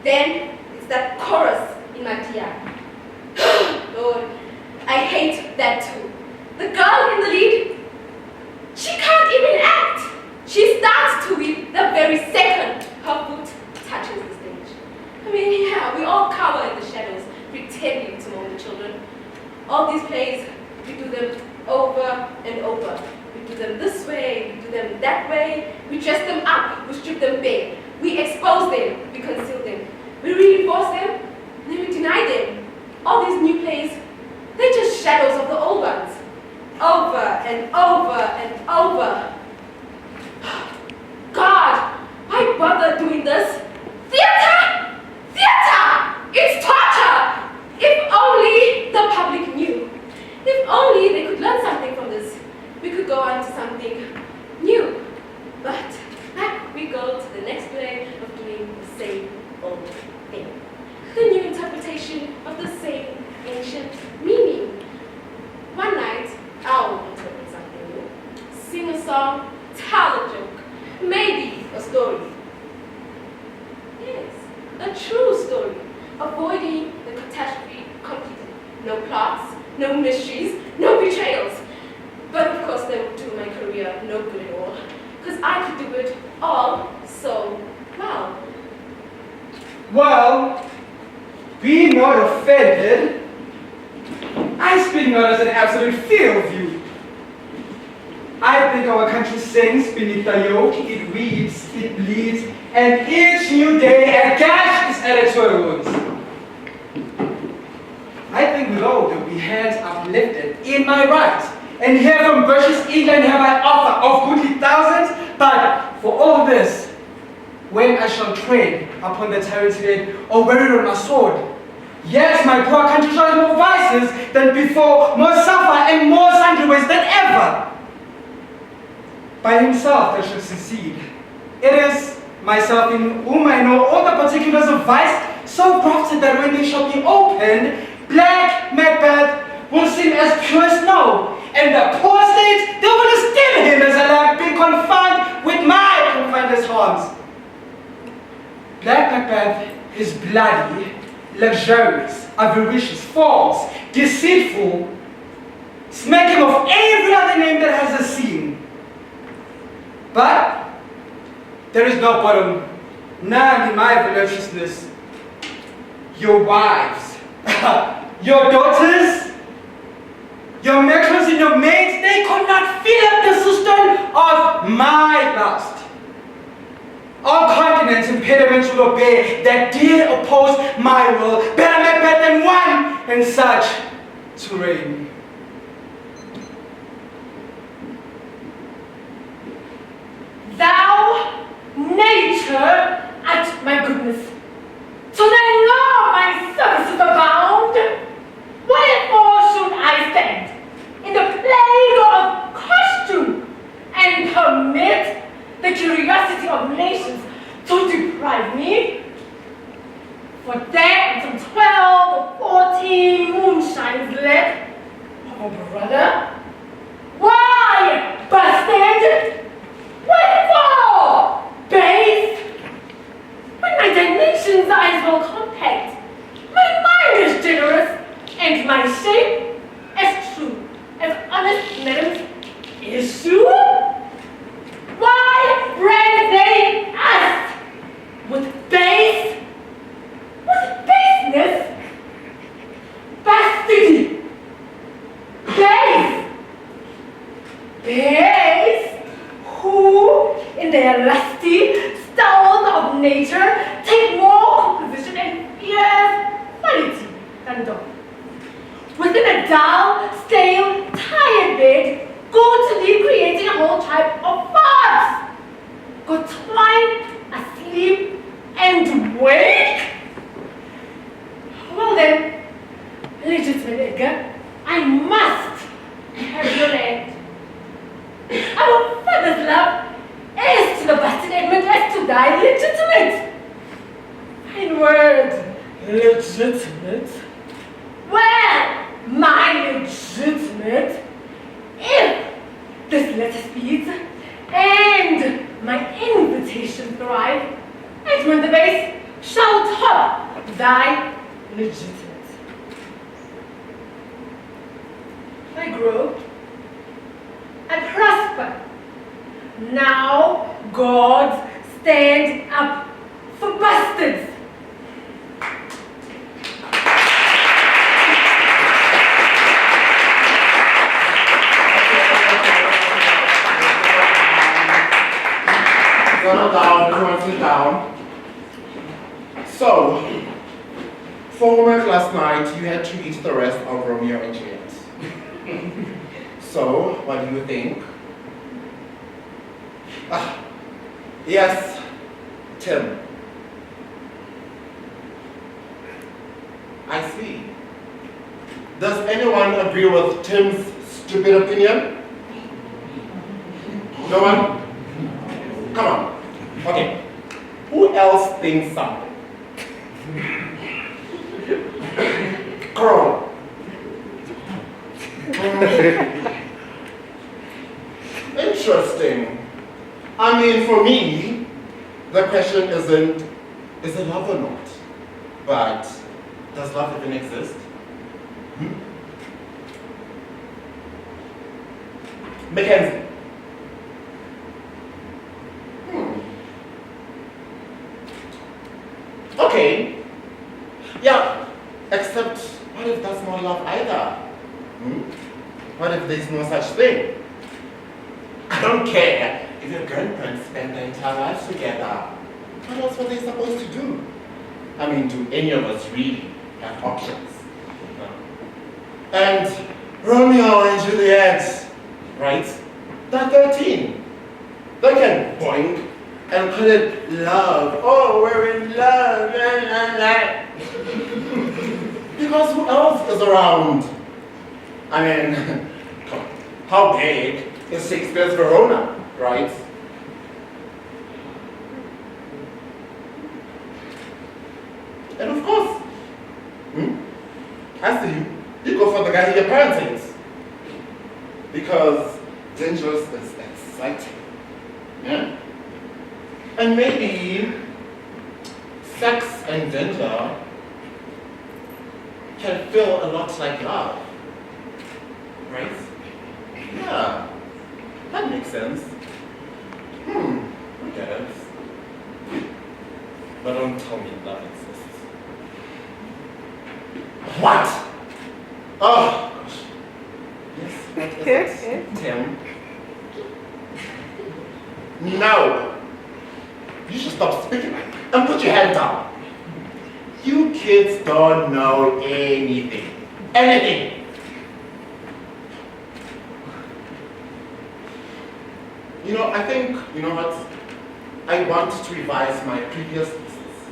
then it's that chorus in my piano. Lord, I hate that too. The girl in the lead, she can't even act. She starts to weep the very second her foot touches the stage. I mean, yeah, we all cower in the shadows, pretending to mourn the children. All these plays, we do them over and over. We do them this way, we do them that way. We dress them up, we strip them bare. We expose them, we conceal them. We reinforce them, then we deny them. All these new plays, they're just shadows of the old ones. Over and over and over. God, why bother doing this? Theater! Theater! It's torture! If only the public knew. If only they could learn something from this. We could go on to something new. But back we go to the next play of doing the same old thing. The new interpretation of the same ancient meaning. One night, I'll interpret something new. Sing a song, tell a joke, maybe a story. Yes, a true story, avoiding the catastrophe completely. No plots, no mysteries, no betrayals. But of course that would do my career no good at all, because I could do it all so well. Well, be not offended. I speak not as an absolute fear of you. I think our country sings beneath the yoke, it weeps, it bleeds, and each new day a gash is added to our wounds. I think with all that we hands uplifted in my right, and here from gracious England have I offer of goodly thousands, but for all this, when I shall tread upon the tyrant's head, or wear on my sword, yes, my poor country shall have more vices than before, more suffer and more sundry ways than ever. By himself that shall succeed. It is myself in whom I know all the particulars of vice, so crafted that when they shall be opened, black Macbeth will seem as pure as snow, and the poor state, they will esteem him as a lamb being confined with my confined arms. Black Macbeth is bloody, luxurious, avaricious, false, deceitful, smack him of every other name that has a scene. But there is no bottom, none in my voluptuousness. Your wives, your daughters, your matrons and your maids, they could not fill up the cistern of my lust. All continents impediments will obey that dare oppose my will, better Macbeth than one and such to reign. Thou, nature, and my goodness, to thy law my services abound. Wherefore should I stand in the plague of costume and permit the curiosity of nations to deprive me? For there some 12 or 14 moonshines left of a brother. Why, bastard? Wherefore, base? When my nation's eyes will compact, my mind is generous, and my shape as true as honest madam's issue? Why brand they us with base? With baseness? Bastardy! Base! Base? Who, in their lusty stalls of nature, take more composition and fierce quality than dog. Within a dull, stale, tired bed, go to be creating a whole tribe of farts. Go twine, asleep, and wake? Well then, legitimate Edgar, I must have your land. Our father's love is to the bastard Edmund as to thy legitimate. Fine word, legitimate. Well, my legitimate, if this letter speeds and my invitation thrive, Edmund the Base shall top thy legitimate. I grow, I prosper. Now God stand up for bastards. Settle down, everyone sit down. So, for homework last night, you had to eat the rest of Romeo and Juliet. So, what do you think? Yes, Tim. I see. Does anyone agree with Tim's stupid opinion? No one? Come on. Okay. Who else thinks something? Carl. Interesting. I mean, for me, the question isn't, is it love or not? But, does love even exist? Mackenzie. Okay. Yeah, except what if that's not love either? What if there's no such thing? I don't care if your grandparents spend their entire lives together. What else were they supposed to do? I mean, do any of us really have options? No. And Romeo and Juliet, right? They're 13. They can boing and call it love. Oh, we're in love. Because who else is around? I mean, how big is Shakespeare's Verona, right? And of course, I see you go for the guy your parents hates. Because dangerous is exciting. Yeah. And maybe sex and danger can feel a lot like love. Right? Yeah. That makes sense. I get it. But don't tell me love exists. What? Oh gosh. Yes, what is it? Tim. No. You should stop speaking and put your hand down. You kids don't know anything. Anything. You know, I think, you know what? I want to revise my previous thesis.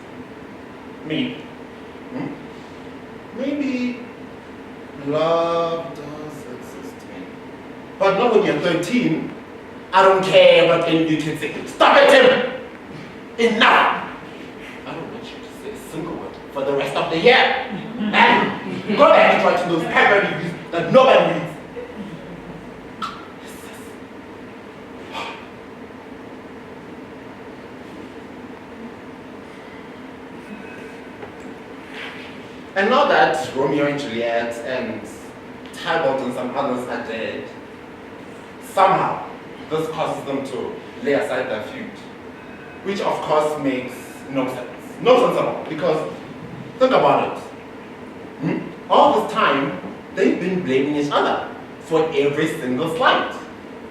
Maybe. Maybe love does exist. But not when you're 13. I don't care what any of you kids say. Stop it, Tim! Enough! I don't want you to say a single word for the rest of the year. And go back and try to those paper reviews that nobody reads. And now that Romeo and Juliet and Tybalt and some others are dead, somehow this causes them to lay aside their feud. Which of course makes no sense. No sense at all. Because think about it. All this time, they've been blaming each other for every single slight.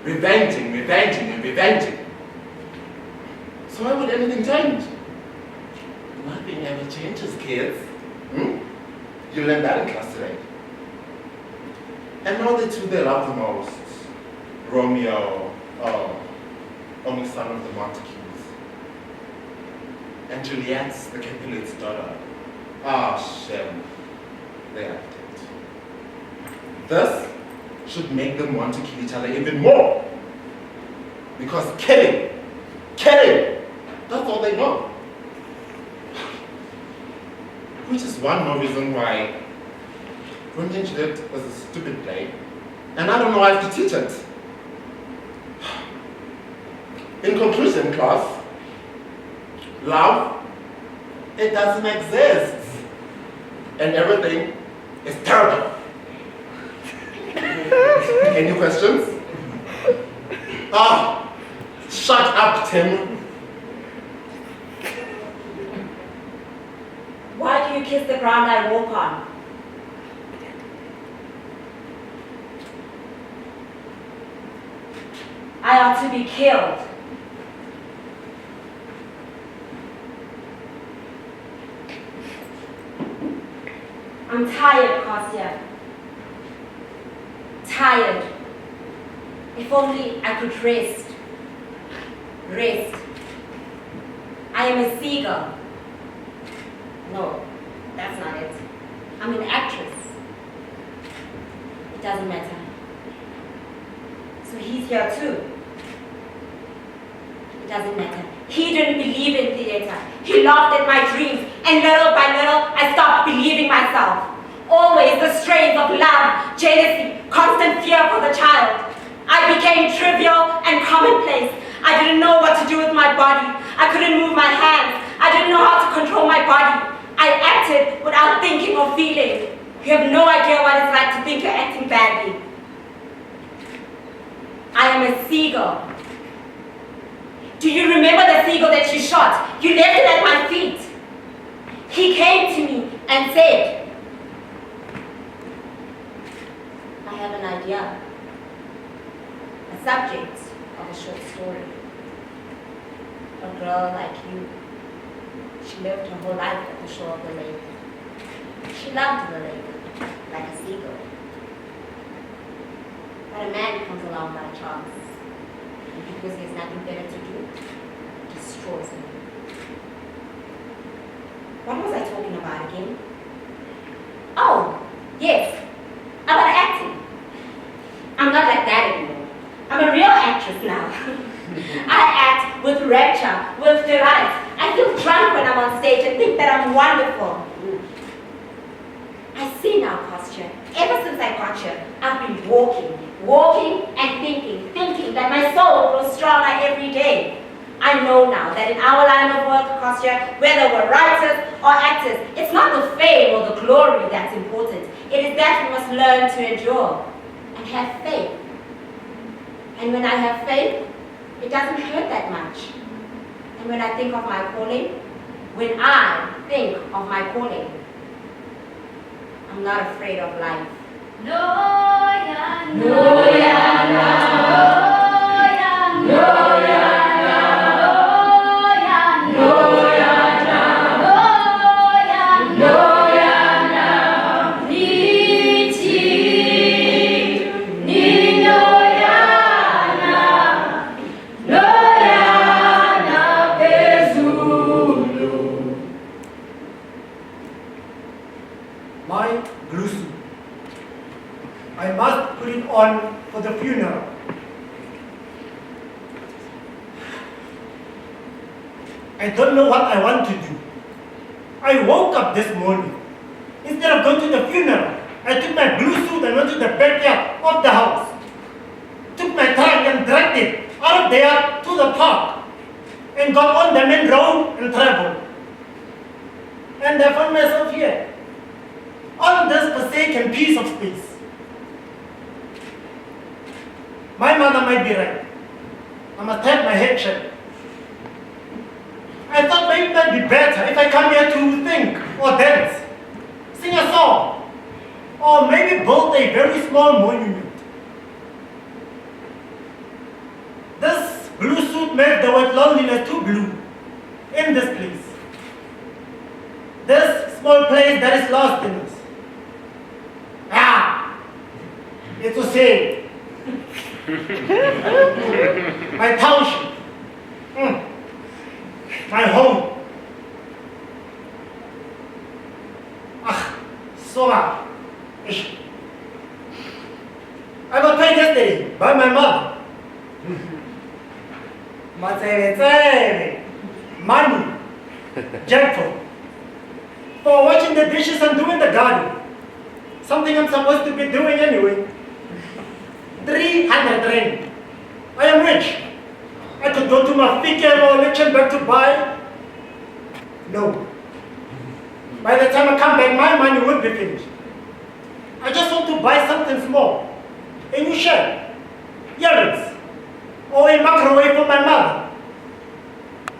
Revenging, and revenging. So why would anything change? Nothing ever changes, kids. You learned that in class today. And now the two they love the most. Romeo, only son of the Montagues. And Juliet's the Capulets' daughter. Shame. They are dead. This should make them want to kill each other even more. Because killing, that's all they know. Which is one more reason why Romeo and Juliet was a stupid play, and I don't know how to teach it. In conclusion, class, love It doesn't exist. And everything is terrible. Any questions? Ah, shut up, Tim. Why do you kiss the ground I walk on? I ought to be killed. I'm tired, Kostya. Tired. If only I could rest. Rest. I am a seagull. No, that's not it. I'm an actress. It doesn't matter. So he's here too. It doesn't matter. He didn't believe in theater. He laughed at my dreams, and little by little, I stopped believing myself. Always the strains of love, jealousy, constant fear for the child. I became trivial and commonplace. I didn't know what to do with my body. I couldn't move my hands. I didn't know how to control my body. I acted without thinking or feeling. You have no idea what it's like to think you're acting badly. I am a seagull. Do you remember the seagull that you shot? You left it at my feet. He came to me and said, I have an idea. A subject of a short story. A girl like you. She lived her whole life at the shore of the lake. She loved the lake, like a seagull. But a man comes along by chance, and because he has nothing better to do, destroys him. What was I talking about again? Oh, yes, about acting. I'm not like that anymore. I'm a real actress now. I act with rapture, with delight. I feel drunk when I'm on stage and think that I'm wonderful. I see now, Kostya. Ever since I got here, I've been walking and thinking that my soul grows stronger every day. I know now that in our line of work, Kostya, whether we're writers or actors, it's not the fame or the glory that's important. It is that we must learn to endure and have faith. And when I have faith, it doesn't hurt that much. And when I think of my calling, I'm not afraid of life. My blue suit. I must put it on for the funeral. I don't know what I want to do. I woke up this morning. Instead of going to the funeral, I took my blue suit and went to the backyard of the house. Took my trunk and dragged it out of there to the park and got on the main road and traveled. And I found myself here, on this forsaken piece of space. My mother might be right. I must have my head checked. I thought maybe it might be better if I come here to think or dance, sing a song, or maybe build a very small monument. This blue suit made the word loneliness too blue in this place. This small place that is lost in us. It's a shame. My township. My home. So much. I was paid yesterday by my mother. Money. Jackpot. For washing the dishes and doing the garden. Something I'm supposed to be doing anyway. 300 rand. I am rich. I could go to my figure or election back to buy. No. By the time I come back, my money will be finished. I just want to buy something small. A new shirt, earrings, or a microwave for my mother.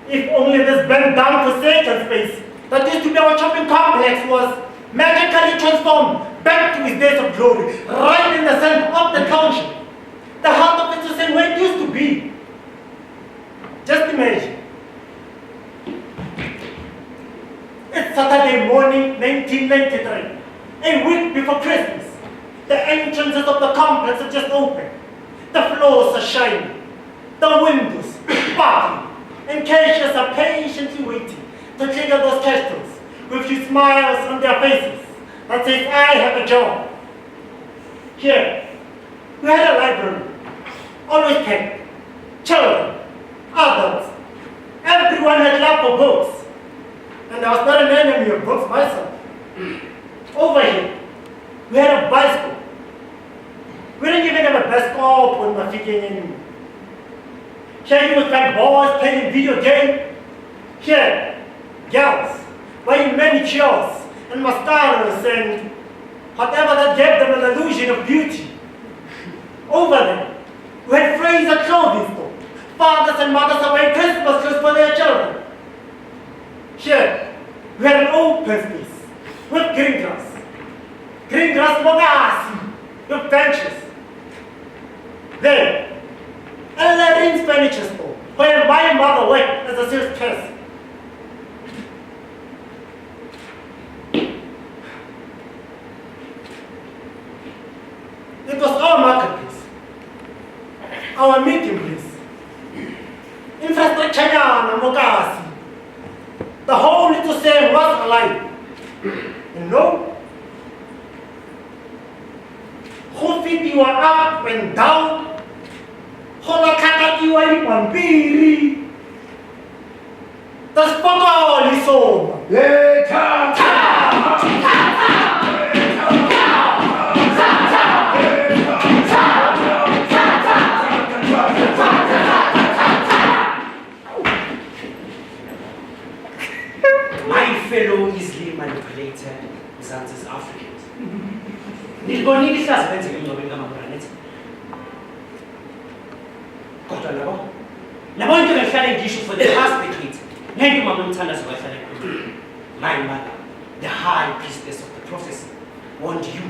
If only this bent down forsaken space that used to be our shopping complex was magically transformed back to its days of glory, right in the center of the township. The heart of it is the same way it used to be. Just imagine. It's Saturday morning, 1993, a week before Christmas. The entrances of the complex are just open. The floors are shining. The windows sparkling. And cashiers are patiently waiting to clear those cash tools with few smiles on their faces that says, I have a job. Here, we had a library, always packed. Children, adults, everyone had love for books. And I was not an enemy of books myself. Over here, we had a bicycle. We didn't even have a bicycle when we were thinking anymore. Here you would find boys playing video game. Here, girls wearing manicures and mascaras and whatever that gave them an illusion of beauty. Over there, we had Fraser clothing store. Fathers and mothers are wearing Christmas clothes for their children. Here, we had an open space with green grass. Green grass mogasi with benches. There, Aladdin's furniture store, where my mother worked as a sales person. It was our marketplace, our meeting place. Infrastructure and mogasi. The whole little thing was alive. You know? Who feet you are up and down? Hola kakaki wa ipambiri. The spokol is over. My fellow easily manipulated Mzansi's Africans. Nilibonile ihlazo lenzeke emngcwabeni kaMaguranethi. Kodwa labo into behlale ngisho for the past decade. Nento mama uMthandazo wahlala ekhuluma. My mother, the high priestess of the prophecy, warned you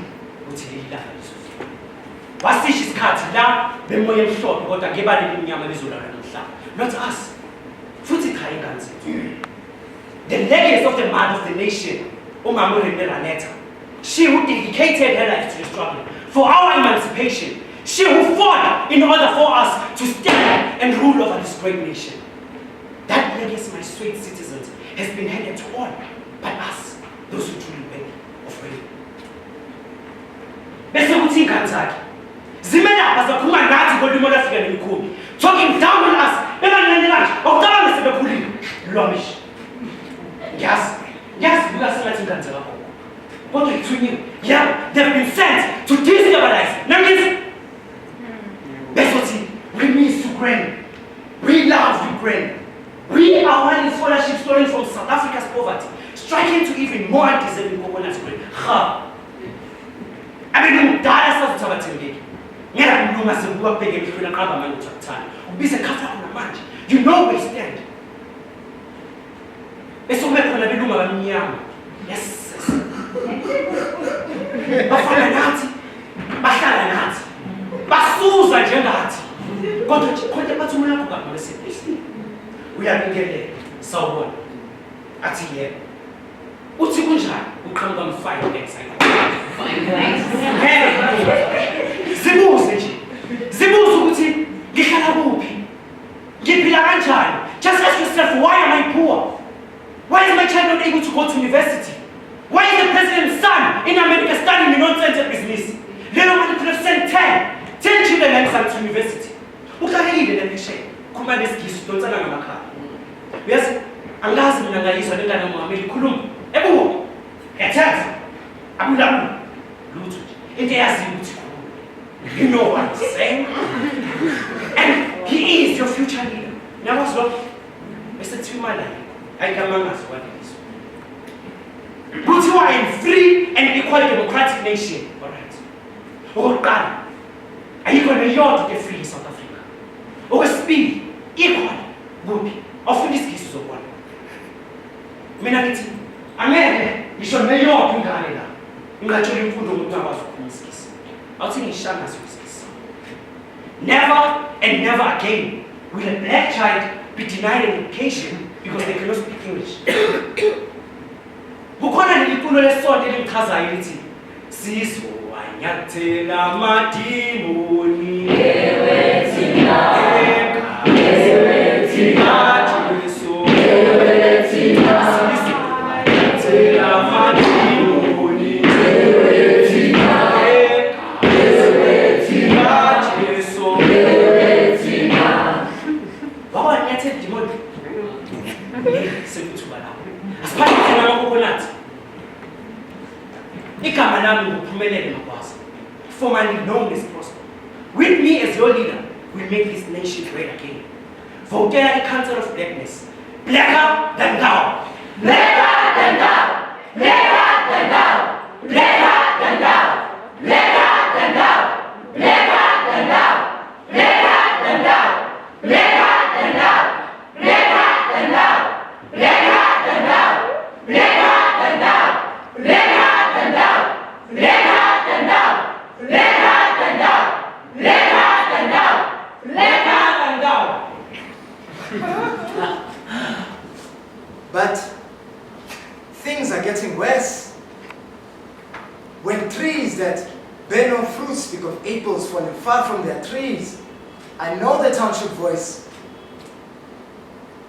ukuthi leli langa lizofika. Wasisho isikhathi la bemoya emhlophe kodwa ngebali elimnyama lizolala nomhlaba. Not us. Futhi cha ingane zethu. The legacy of the mother of the nation, Umama Raneta, she who dedicated her life to the struggle for our emancipation, she who fought in order for us to stand and rule over this great nation. That legacy, my sweet citizens, has been handed to all but us, those who truly beg of rain. Bese kuthi ingane zakhe zimelapha zakhuluma nathi ngolimi olafika nemikhumbi, talking down on us bebancane kanje okucabanga sebekhulile lwamishi. Yes, buka singathi ingane zakho. Kodwa ithunyiwe, yeah, they've been sent to destabilize. Nangithi besothi we miss Ukraine, we love Ukraine. We are one scholarship stories from South Africa's poverty, striking to even more undeserving components. Ha! Abelumdala sathi abathembeki. Ngeke kumlunga sekuba kubheke emhlweni aqamba manje ukuthana. Ubize khafa khona manje. You know where we stand. Bese kube khona belunga bamnyama. Yes. Bafana nathi. Bahlala nathi. Basuza njengathi. Kodwa konke bathi umuntu wakho kama besebenzisa. Uyabingelela. Sawubona. Athi yebo. Uthi kunjani? Uqhamuka mfile next cycle. Zibuze nje. Zibuze ukuthi ngihlala kuphi? Ngiphila kanjani? Just ask yourself, why am I poor? Why is my child not able to go to university? Why is the president's son in America studying in non-center business? Little man could have sent 10 children and sons to university. Ukhalekile le picture. Kuma lesigisi dontsana ngamakhaya. Yes, angazi mina ngayizwa lengane uMongameli ikhuluma. Ebuko. Yathatha. Abulamu. Lutho. Into yazi ukuthi you know what I'm saying? And he is your future leader. Now what's wrong? Mr. Tumala. I come on as what it is. an equal democratic nation. All right. Okokuqala, ayikho neyodwa efree eSouth Africa. Okwesibili, equal kuphi? Awufunda isigisi zokubona. Mina ngithi angeke ngisho neyodwa ingane la. Ingathola imfundo umuntu akwazi ukukhuluma isigisi. Awuthi ngishaya ngaso isigisi. Never and never again will a black child be denied an education because they cannot speak English. Kukhona leliculo lesonto elimchazayo lithi sizowanyathela amadimoni ewe thina Jesu ewe thina sizowanyathela amadimoni ewe thina Jesu ewe thina wawanyathela idimoni sekuthuba lapho asiphathe thina amakokonati igama lami nguphumelele Magwaza, formerly known as Prosper. With me as your leader, we'll make this nation great again. Votera a council of blackness, blacker than thou, blacker than thou, blacker than thou, blacker than thou, blacker than thou, blacker than thou, blacker than thou, blacker than thou, blacker than thou, blacker than thou, blacker than thou, blacker than thou, blacker than thou, blacker than thou, blacker than thou, blacker than thou. But things are getting worse. When trees that bear no fruit speak of apples falling far from their trees, I know the township voice.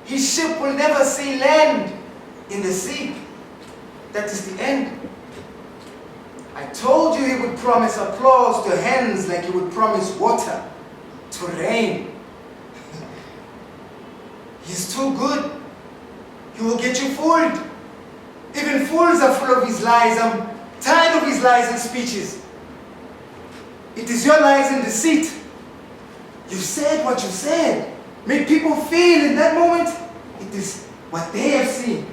His ship will never see land in the sea. That is the end. I told you he would promise applause to hens like he would promise water to rain. He's too good. He will get you fooled. Even fools are full of his lies. I'm tired of his lies and speeches. It is your lies and deceit. You said what you said. Made people feel in that moment. It is what they have seen.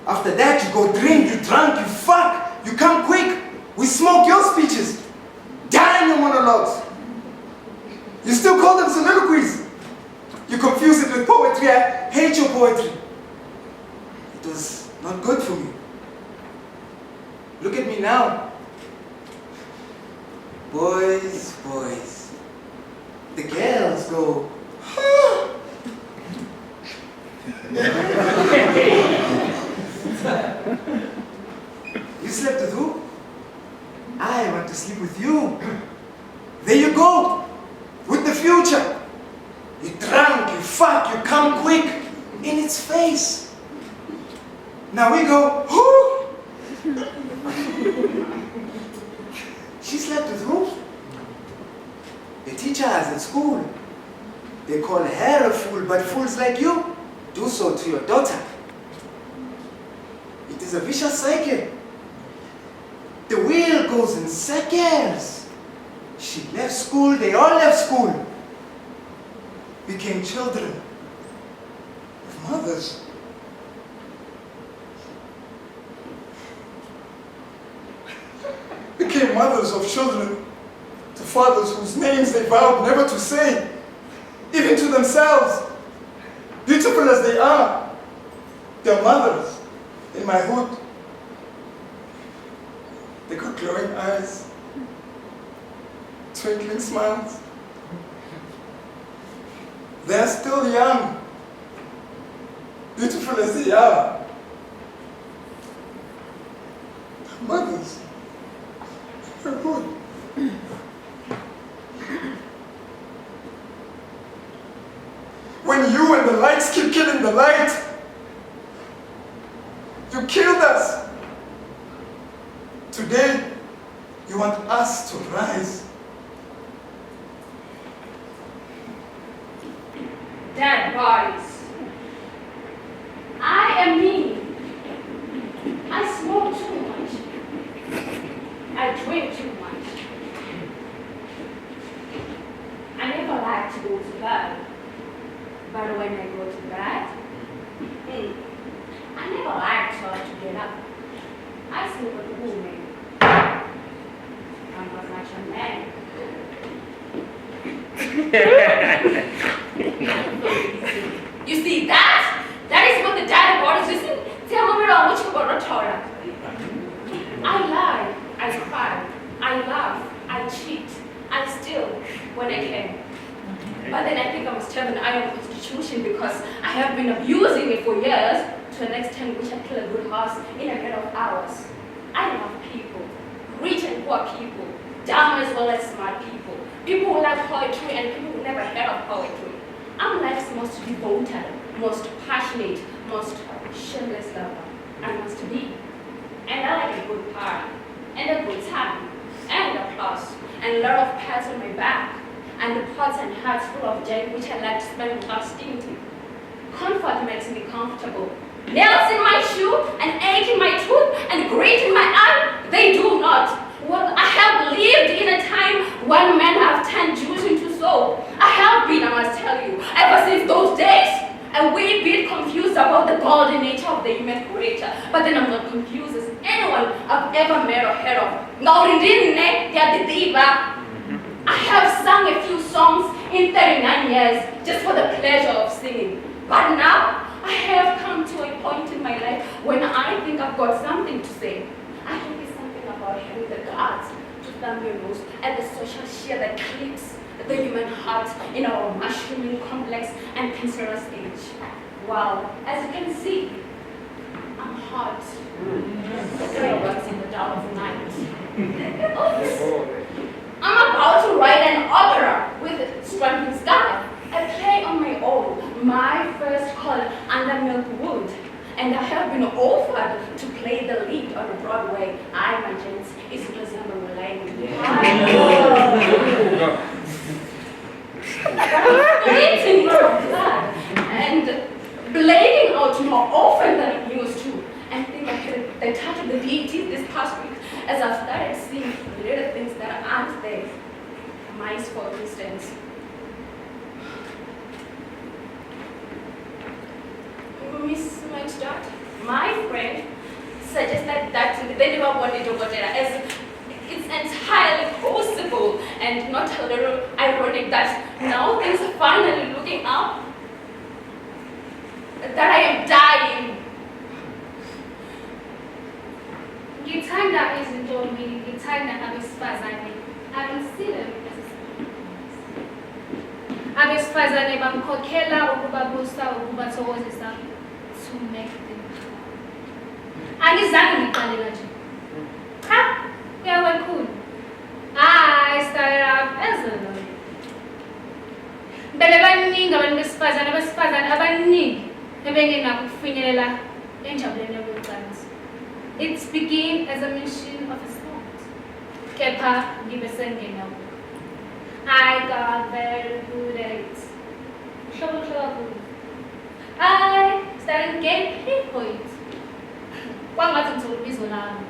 After that, you go drink, you drunk, you fuck, you come quick. We smoke your speeches. Die in your monologues. You still call them soliloquies. You confuse it with poetry. I hate your poetry. It was not good for me. Look at me now. Boys, boys. The girls go, You slept with who? I want to sleep with you. There you go. With the future. You drunk, you fuck, you come quick. In its face. Now we go, who? She slept with who? The teachers at school. They call her a fool, but fools like you do so to your daughter. It is a vicious cycle. The wheel goes in circles. She left school, they all left school. Became children of mothers. Became mothers of children to fathers whose names they vowed never to say, even to themselves. Beautiful as they are, their mothers in my hood. They got glowing eyes, twinkling smiles. They're still young, beautiful as they are. Their mothers in my hood. When you and the lights keep killing the light, you killed us. Today, you want us to rise. Dead bodies. I am me. I smoke too much. I drink too much. I never like to go to bed. But when I go to bed, I never like to get up. I what the woman. I'm not much a man. You see that? That is what the dad bought us. Listen, tell me around which about Torah. I lie, I cry, I laugh, I cheat, I steal when I can. But then I think I must have an iron constitution because I have been abusing it for years to an extent which I kill a good horse in a matter of hours. I love people, rich and poor people, dumb as well as smart people, people who like poetry and people who never heard of poetry. I'm life's most devoted, most passionate, most shameless lover. I must be. And I like a good party, and a good time, and applause, and a lot of pats on my back, and the pots and hearts full of joy which I like to spend without stinting. Comfort makes me comfortable. Nails in my shoe, and ache in my tooth, and grit in my eye, they do not. Well, I have lived in a time when men have turned Jews into soap. I have been, I must tell you, ever since those days. A wee bit confused about the golden nature of the human creature, but then I'm not confused as anyone I've ever met or heard of. I have sung a few songs in 39 years just for the pleasure of singing. But now I have come to a point in my life when I think I've got something to say. I think it's something about having the guts to thumb your nose at the social shear that clips the human heart in our mushrooming, complex, and cancerous age. Wow, as you can see, I'm hot. It works in the dark of night. I'm about to write an opera with Striking Sky, a play on my own, my first called Under Milkwood. And I have been offered to play the lead on Broadway. My gents, is December Bleeding from blood and bleeding out more often than it used to. I think I had the touch of the deity this past week as I've started seeing little things that aren't there. Mice, for instance. Miss Mexdot, my friend, suggested that the never wanted to go there as it's entirely possible and not a little ironic that now things are finally looking up, that I am dying. Ngithanda izintombi, ngithanda abesifazane, abesifazane abesifazane bamkhokhela ukubabusa ukubathokozisa to make them proud. Angizange ngiqale kanje. Cha, kuyawekhulu. I started out as a lawyer. Bebebaningi abantu besifazane abaningi ebengenakho ukufinyelela enjabuleni yokucansi. It began as a mission of a sport. Kepha ngibe sengena kuwo. I got very good at it. I started getting paid for it. Kwangathi ngithola ubizo lami.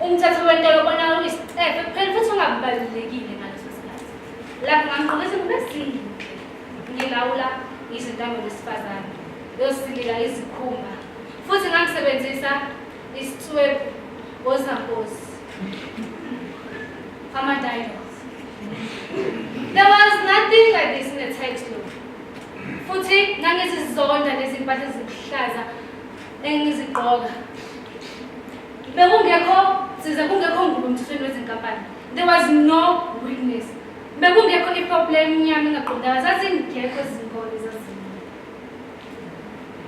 Umthetho wentela ubona uyisicefe kuphela futhi ungabalulekile ngaleso sikhathi. Lapho ngangiqokisa ngibesingi. Ngilawula izintamo zesifazane. Yosilika izikhumba. Futhi ngangisebenzisa isithwebo ozakosi. Ama-dialogues. There was nothing like this in the textbook. Futhi ngangizizonda lezi mpahla eziluhlaza engizigqoka. Bekungekho ngubo emthethweni wezinkampani. There was no witness. Bekungekho iproblem yami engaqondanga zazingekho izinkolo ezazinye.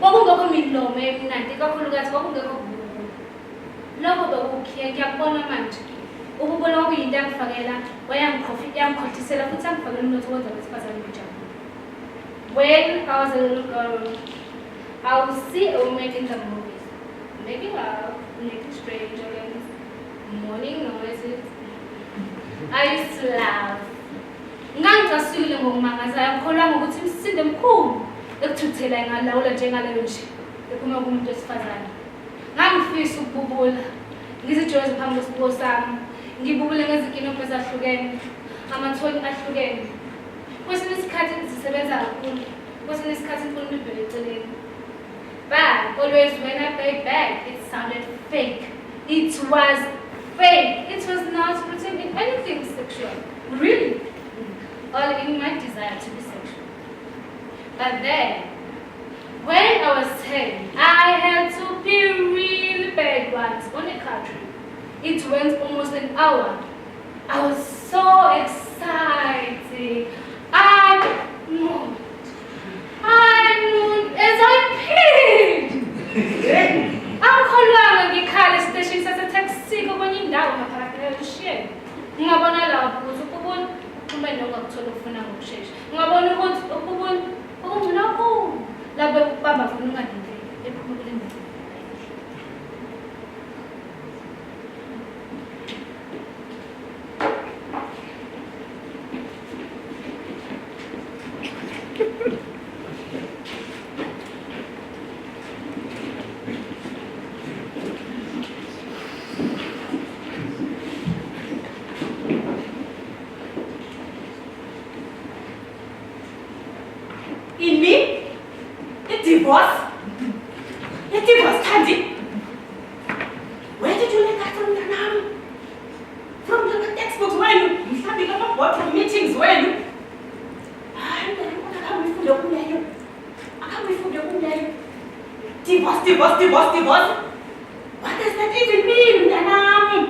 Kwakungekho imilomo emnandi kakhulukazi kwakungekho kububu. Lokho bekukhiye ngiyakubona manje. Ukubona kwakuyinto yangifakela yangikhohlisela futhi yangifakela umnotho wodwa wesifazane ojabule. When I was a little girl, I would see a woman in the movies, making love, making strange organs, morning noises. I used to laugh. Ngangicasule ngokumangazayo ngikholwa ngokuthi imsindo emkhulu ekuthuthela engalawula njengaleyo nje ephuma kumuntu wesifazane. Ngangifisa ukububula, ngizijwayeze phambi kwesibuko sami, ngibubule ngezinkinobho ezahlukene, amathoni ahlukene. Kwesinye isikhathi zisebenza kakhulu, kwesinye isikhathi inkulumo ivele eceleni. But always when I played back, it sounded fake. It was fake. It was not pretending anything sexual. Really. All in my desire to be sexual. But then, when I was 10, I had to be really bad once on a car trip. It went almost an hour. I was so excited. I moved as I peed. Angikholwanga ngikhala esiteshini sasetaxi kwenye indawo ngaphakathi eShell. Ngabona lapho ukuthi ukubona kumbe nokuthola ufuna ngokusheshsha. Ngabona ukuthi ukubona okungcono kakhulu. Lapho baba funa ungadindeki ephumuleni. Divorce, Tandy. Where did you learn that from, Nanami? From the textbooks, when you studied about what from meetings, when I can't wait for the divorce. What does that even mean, Nanami?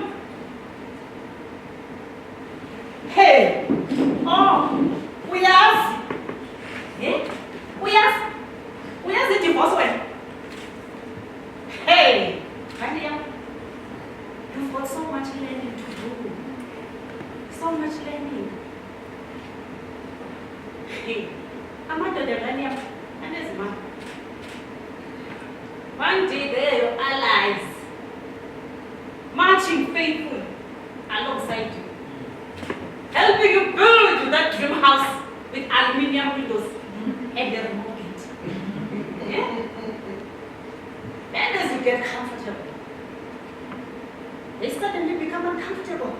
Hey, oh, we ask. Eh? Where's the divorce when? Hey, Rania, you've got so much learning to do. So much learning. Hey, I'm out of the Rania, and there's man. One day they're your allies, marching faithful alongside you, helping you build that dream house with aluminium windows and the remote. Yeah? And as you get comfortable, they suddenly become uncomfortable.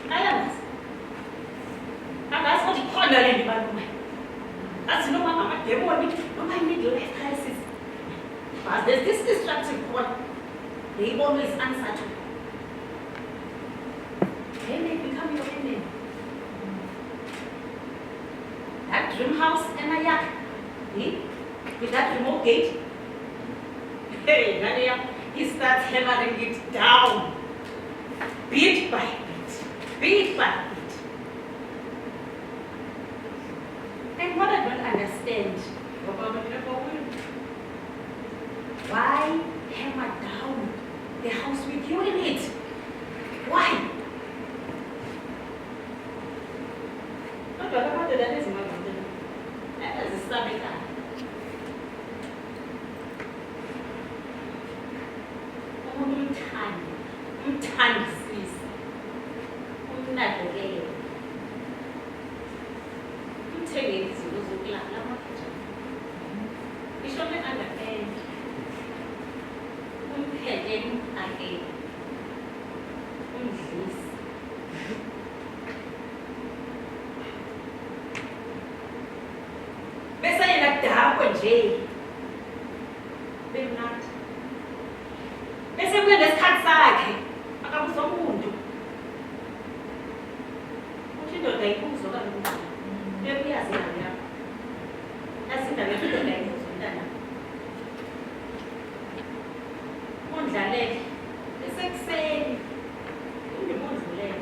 I am. And that's what you call the environment. That's no one about the morning, no my midlife crisis. But there's this destructive one. They always answer to. They may become your enemy. That dream house and a yacht. With that remote gate, hey, Nadia, he starts hammering it down, bit by bit. And what I don't understand, why hammer down the house with you in it? Why? Not what about that is my mother. That is a stomach. Umthandi sisi umnadokele umthengele izinto zokulala amakhitshana ishone underhand umphekele umphakele umdlisi bese yena dakwe nje bemnandi bese kuye nesikhathi sakhe akabuza umuntu uthi indoda ibuzo kaloku bebuyazi indaba yakho yazi indaba yakho indoda ibuzo mntana undlalele esekuseni undimondlulele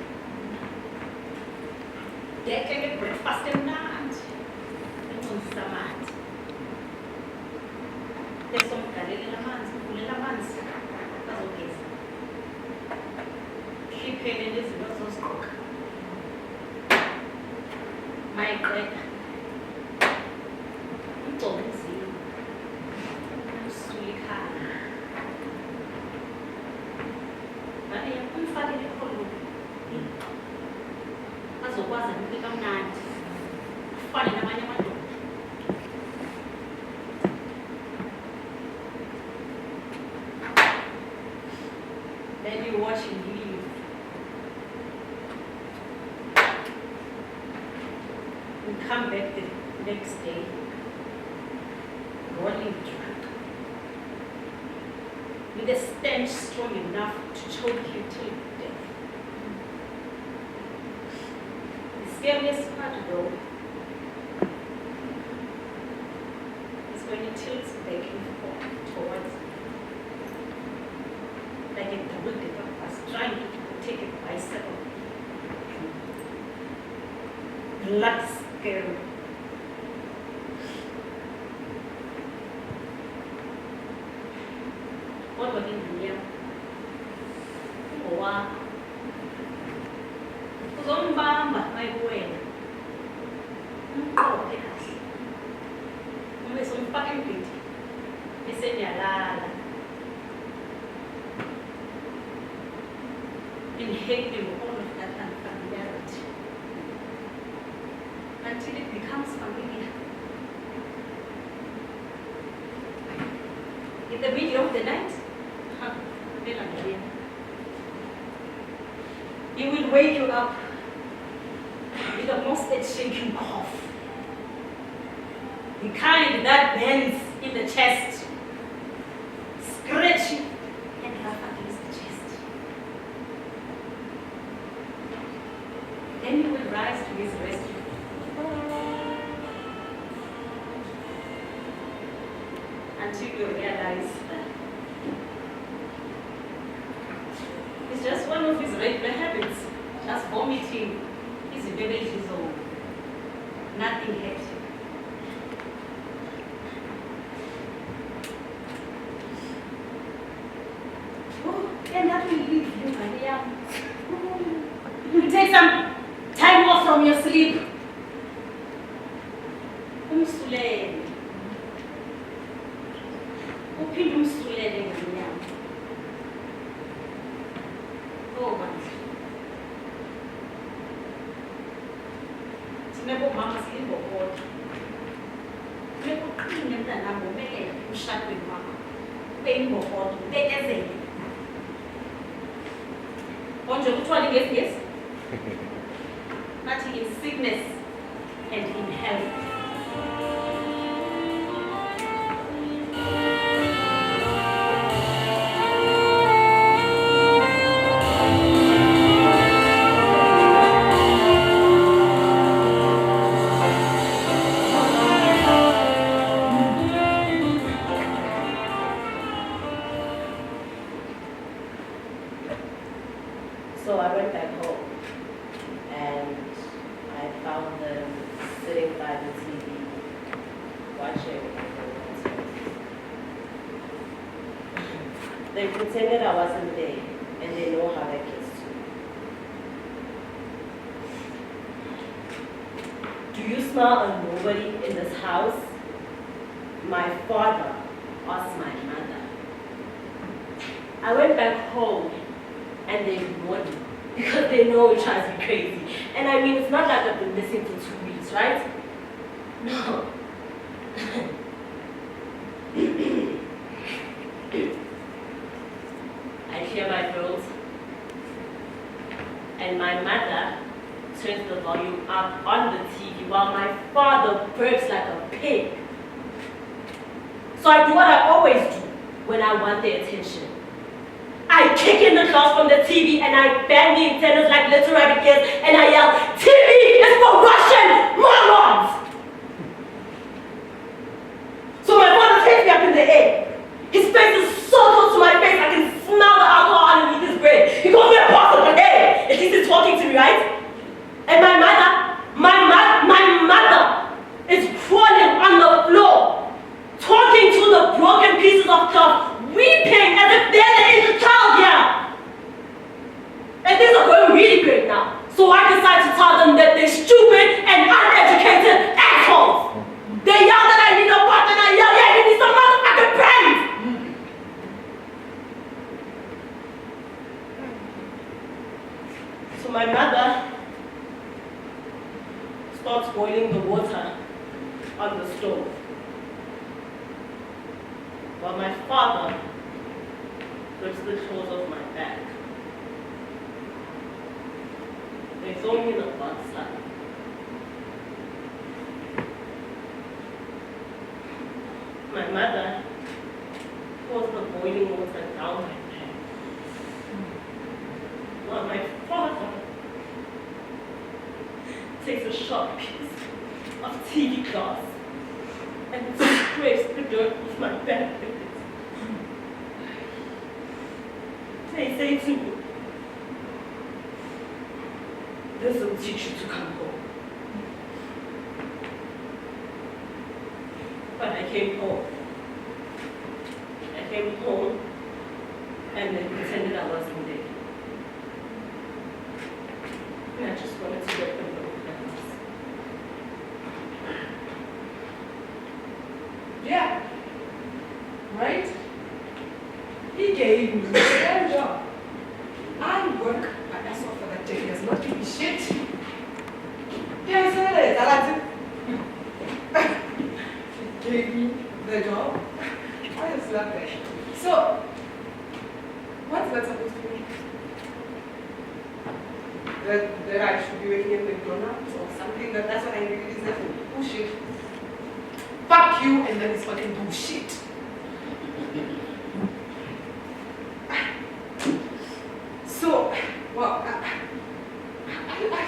ndeke nge-breakfast emnandi enconsisa amanzi besomgalelela amanzi uvulela amanzi azogeza khiphele nezinto zozigqoka mayiqeda ugcobe umzimba umsule ikhaya vane umfakele ekholomu azokwazi ukuthi kamnandi afane namanye amadoda. Then you watch him leave. We come back the next day, rolling drunk. with a stench strong enough to choke you till death. The scariest part though is when it tilts back and forth towards you. Like a double-decker bus trying to take a bicycle. Blood scary. Kodwa ke ngiya ngowakho uzombamba mayibuwena umqophe kahle uma somfaka embhedi bese niyalala inhaling all of that unfamiliarity until it becomes familiar. In the middle of the night, he will wake you up with the most shaking cough. The kind that bends in the chest, scratching and rough against the chest. Then he will rise to his rescue. Until you realize that it's just one of his regular habits, just vomiting. He's very years old. Nothing hectic. Oh, and that will leave you, Maria. You take some time off from your sleep. Umsulele. Uphinde umsulele ngenyama. Oh man. Sinabomama silimbokodo. Kuqine mntanami umelele emshadweni wakho. Ube imbokodo, ubetezele. Konje kuthiwa ngesiNgisi? Nathi in sickness and in health. So I went back home and I found them sitting by the TV watching. They pretended I wasn't there and they know how their kids do. Do you smell a nobody in this house? My father asked my mother. I went back home and they ignored me because they know it drives me crazy. And I mean, it's not like I've been missing for 2 weeks, right? No. I clear my throat, and my mother turns the volume up on the TV while my father burps like a pig. So I do what I always do when I want their attention. I kick in the glass from the TV and I bang the antennas like little rabbit kids and I yell, TV is for Russian morons! So my father takes me up in the air. His face is so close to my face I can smell the alcohol underneath his brain. He calls me a bastard, but hey, at least he's talking to me, right? And my mother is crawling on the floor, talking to the broken pieces of cloth, weeping as if they're the angel child here. And things are going really great now. So I decide to tell them that they're stupid and uneducated assholes. They yell that I need a butt and I yell, yeah, I need some motherfucking brains. So my mother starts boiling the water on the stove, while my father grips the shoulders of my back. They throw me in the butt slap. My mother pours the boiling water down my neck. While my father takes a sharp piece of TV glass and scrapes the dirt off my back with it. They say to me, this will teach you to come home. But I came home. I came home and they pretended I wasn't there. And I just wanted to let them know that I was. Yeah. Right? He gave me a damn job. I work my ass off for that day. He does not give me shit. Yeah, I said it. I like it. He gave me the job. I just love that. So, what's that supposed to mean? That I should be working in McDonald's or something? That's what I really is. That's bullshit. Fuck you, and then it's fucking bullshit. So, well, I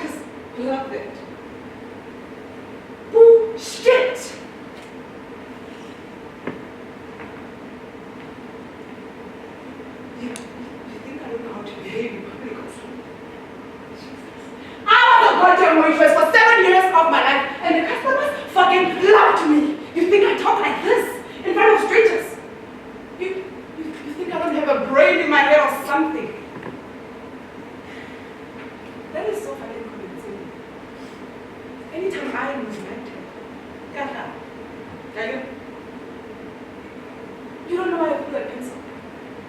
just love it. Bullshit! You think I don't know how to behave in public or something? I was a goddamn waitress for 7 years of my life, and the customers fucking loved me. You think I talk like this in front of strangers? You think I don't have a brain in my head or something? That is so fucking convincing. Anytime I lose my temper, you don't know why I put that pencil.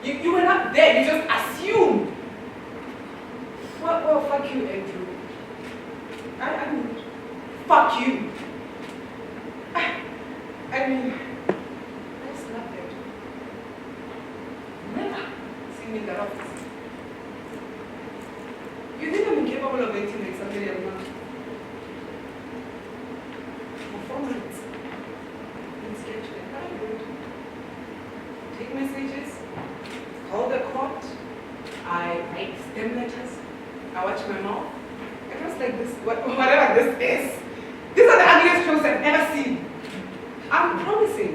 You were not there, you just assumed. Well, fuck you, Andrew. I mean, fuck you. I mean, I just love it. Never seen me in that office. You think I'm incapable of waiting like somebody I'm not? For 4 months. In scheduling, I would take messages, call the court, I write STEM letters, I watch my mouth. It was like this, whatever this is. These are the ugliest shows I've ever seen. I'm promising.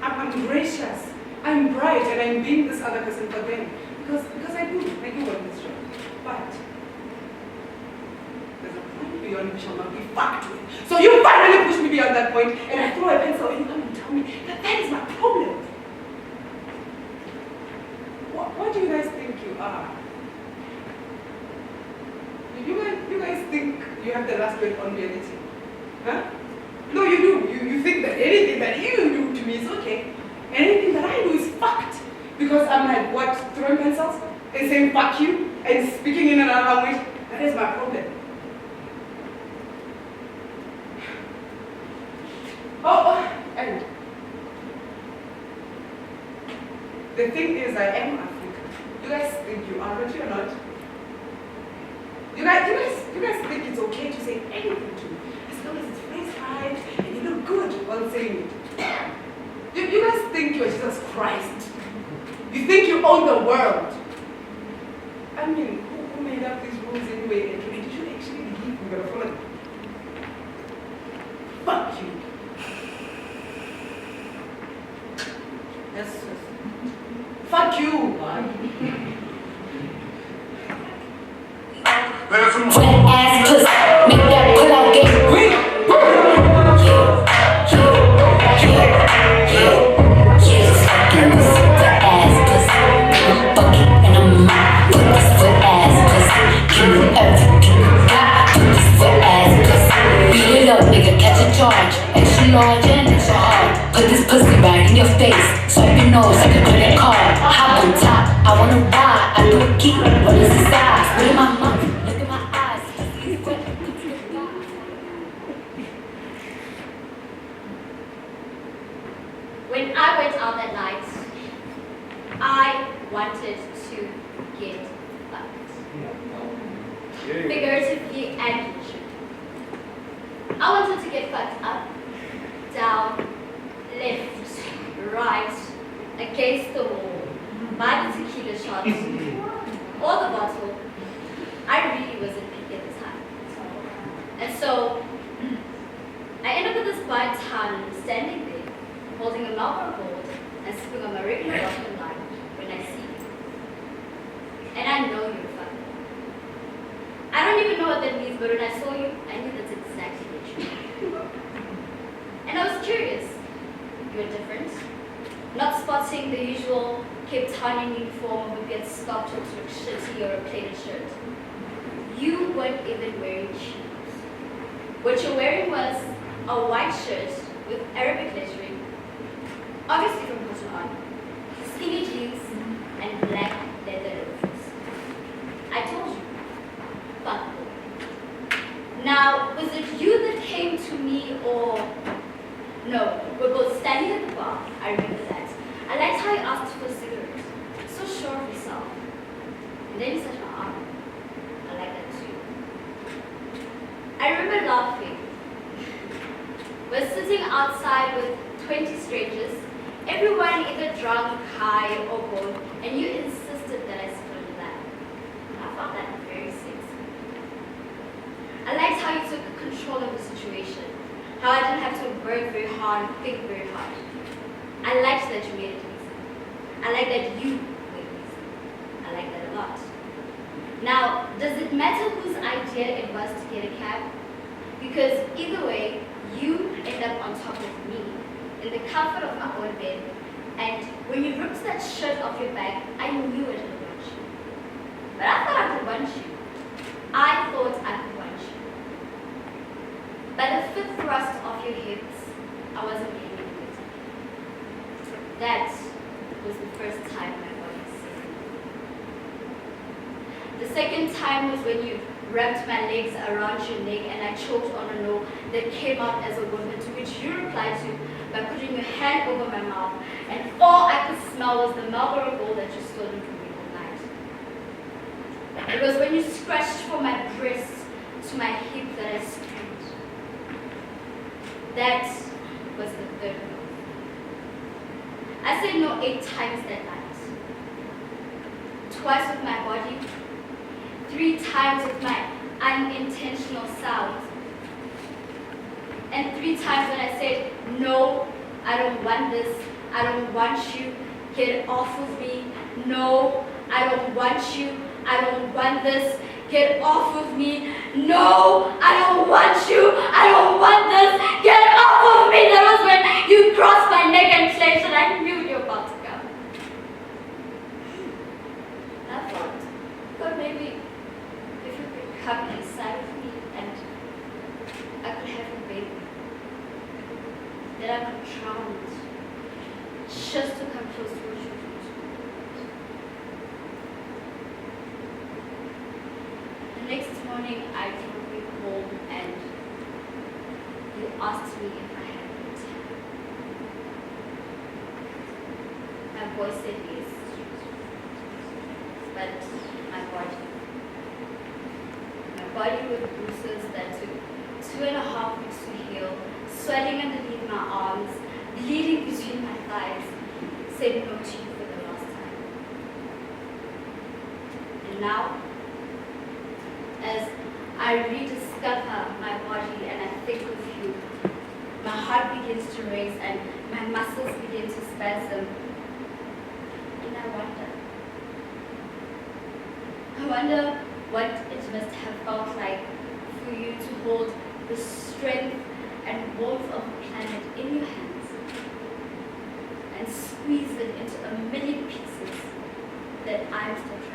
I'm gracious. I'm bright, and I'm being this other person for them. Because I do want this job. But there's a point beyond which I'll not be fucked with. So you finally push me beyond that point, and I throw a pencil and you come and tell me that is my problem. What do you guys think you are? You guys think you have the last word on reality? Huh? No, you do. You think that anything that you do to me is okay. Anything that I do is fucked. Because I'm like, what, throwing pencils? And saying fuck you? And speaking in another language? That is my problem. And the thing is, I am African. You guys think you are, but you're not. You guys think it's okay to say anything to me, as long as it's phrased right and you look good while saying it. You guys think you're Jesus Christ. You think you own the world. I mean, who made up these rules anyway? And did you actually believe we're gonna follow them? Fuck you. Yes. Fuck you. Wet ass pussy, make that pull out get green. Wet ass pussy, I'm fucking and I'm out. Put this wet ass pussy, give me everything you got. Put this wet ass pussy, beat it up, nigga, catch a charge. Extra large and extra hard. Put this pussy right in your face, swipe your nose like a credit card. Hop on top, I wanna ride. I do a key, what is the size? What in my mouth? When I went out that night, I wanted to get fucked. Figuratively and literally. I wanted to get fucked up, down, left, right, against the wall, by the tequila shot, or the bottle, I really wasn't picky at the time. And so, I ended up with this bar in town, standing there, holding a Marlboro Gold and sipping on my regular bottle line when I see you. And I know you're fun. I don't even know what that means, but when I saw you, I knew that's exactly what you were. And I was curious. You were different. Not spotting the usual Cape Townian uniform who gets stopped or to look shitty or a plated shirt. You weren't even wearing shoes. What you're wearing was a white shirt with Arabic lettering, obviously from Cotton On, skinny jeans, and black leather loafers. I told you, fuck boy. Now, was it you that came to me or... No, we're both standing at the bar, I remember that. I liked how you asked for a cigarette, so sure of yourself. And then you said my arm. I like that too. I remember laughing. We're sitting outside with 20 strangers, everyone either drunk, high, or bored, and you insisted that I sit on your lap. I found that very sexy. I liked how you took control of the situation, how I didn't have to work very hard and think very hard. I liked that you made it easy. I like that you made it easy. I like that a lot. Now, does it matter whose idea it was to get a cab? Because either way, you end up on top of me, in the comfort of my own bed, and when you ripped that shirt off your back, I knew I didn't want you. But I thought I could want you. I thought I could want you. By the fifth thrust of your hips, I wasn't getting it. That was the first time my body said no. The second time was when you wrapped my legs around your neck and I choked on a no that came out as a woman, to which you replied to by putting your hand over my mouth, and all I could smell was the Marlboro Gold that you stolen from me all night. It was when you scratched from my breast to my hip that I screamed. That was the third no. I said no 8 times that night. Twice with my body, 3 times with my unintentional sound, and 3 times when I said, no, I don't want this, I don't want you, get off of me, no, I don't want you, I don't want this, get off of me, no, I don't want you, I don't want this, get off of me. That was when you crossed my neck and clenched and I knew you were about to come. I thought maybe if you could come inside of me and I could have a baby, that I could drown it, just to come close to what you do. The next morning, I drove you home and you asked me if I had a good time. My voice said yes, but my body with bruises that took 2.5 weeks to heal, swelling underneath my arms, bleeding between my thighs, said no to you for the last time. And now, as I rediscover my body and I think of you, my heart begins to race and my muscles begin to spasm. And I wonder what it must have felt like for you to hold the strength and warmth of the planet in your hands and squeeze it into a million pieces that I'm still trying